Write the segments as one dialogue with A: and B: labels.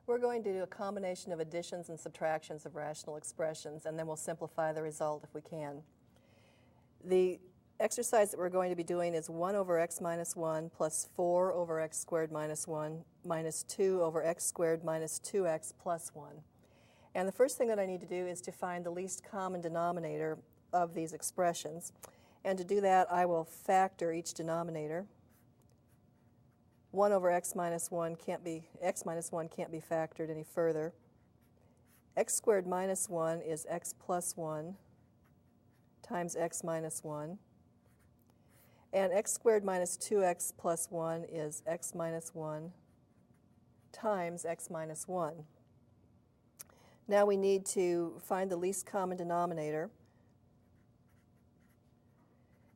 A: We're going to do a combination of additions and subtractions of rational expressions, and then we'll simplify the result if we can. The exercise that we're going to be doing is 1 over x minus 1 plus 4 over x squared minus 1 minus 2 over x squared minus 2x plus 1. And the first thing that I need to do is to find the least common denominator of these expressions. And to do that, I will factor each denominator. 1 over x minus 1 can't be factored any further. X squared minus 1 is x plus 1 times x minus 1. And x squared minus 2x plus 1 is x minus 1 times x minus 1. Now we need to find the least common denominator.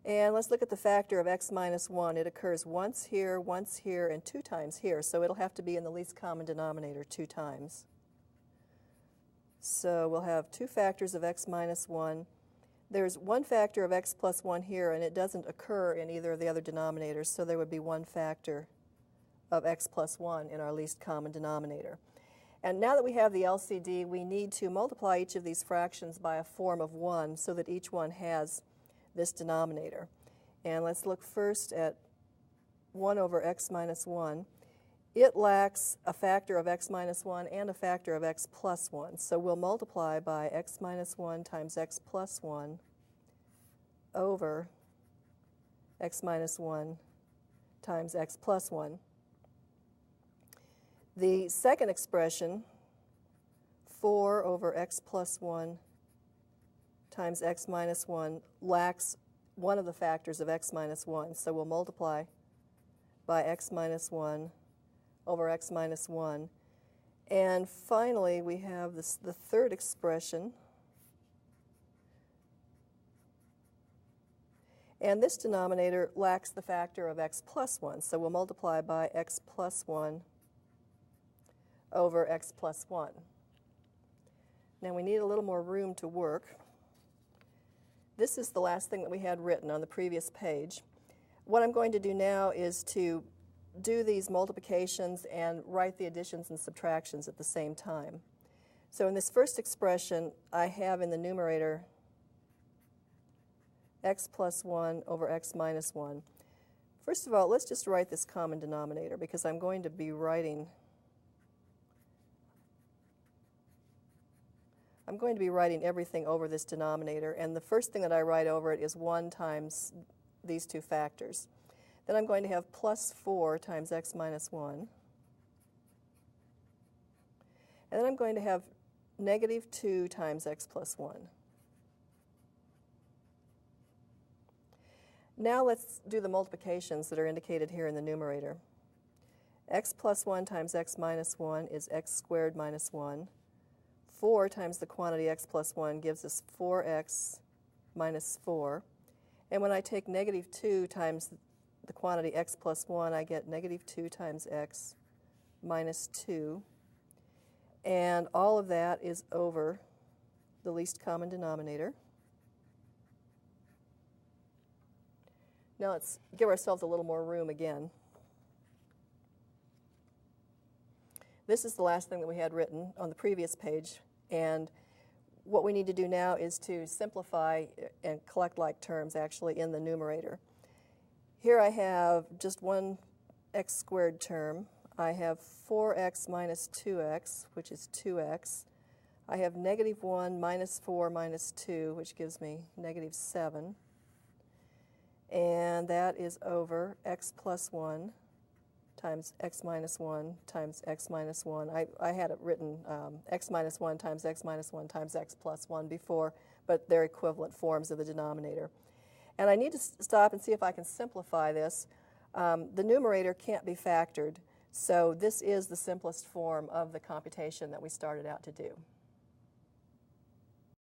A: And let's look at the factor of x minus 1. It occurs once here, and 2 times here. So it'll have to be in the least common denominator 2 times. So we'll have 2 factors of x minus 1. There's 1 factor of x plus 1 here, and it doesn't occur in either of the other denominators. So there would be 1 factor of x plus 1 in our least common denominator. And now that we have the LCD, we need to multiply each of these fractions by a form of 1 so that each one has this denominator. And let's look first at 1 over x minus 1. It lacks a factor of x minus 1 and a factor of x plus 1. So we'll multiply by x minus 1 times x plus 1 over x minus 1 times x plus 1. The second expression, 4 over x plus 1 times x minus 1, lacks one of the factors of x minus 1. So we'll multiply by x minus 1 over x minus 1. And finally, we have the third expression. And this denominator lacks the factor of x plus 1. So we'll multiply by x plus 1 over x plus 1. Now we need a little more room to work. This is the last thing that we had written on the previous page. What I'm going to do now is to do these multiplications and write the additions and subtractions at the same time. So in this first expression, I have in the numerator x plus 1 over x minus 1. First of all, let's just write this common denominator because I'm going to be writing everything over this denominator, and the first thing that I write over it is 1 times these 2 factors. Then I'm going to have plus 4 times x minus 1. And then I'm going to have negative 2 times x plus 1. Now let's do the multiplications that are indicated here in the numerator. X plus 1 times x minus 1 is x squared minus 1. 4 times the quantity x plus 1 gives us 4x minus 4. And when I take negative 2 times the quantity x plus 1, I get negative 2 times x minus 2. And all of that is over the least common denominator. Now let's give ourselves a little more room again. This is the last thing that we had written on the previous page, and what we need to do now is to simplify and collect like terms actually in the numerator. Here I have just one x squared term. I have 4x minus 2x, which is 2x. I have negative 1 minus 4 minus 2, which gives me negative 7. And that is over x plus 1 times x minus 1 times x minus 1. I had it written x minus 1 times x minus 1 times x plus 1 before, but they're equivalent forms of the denominator. And I need to stop and see if I can simplify this. The numerator can't be factored, so this is the simplest form of the computation that we started out to do.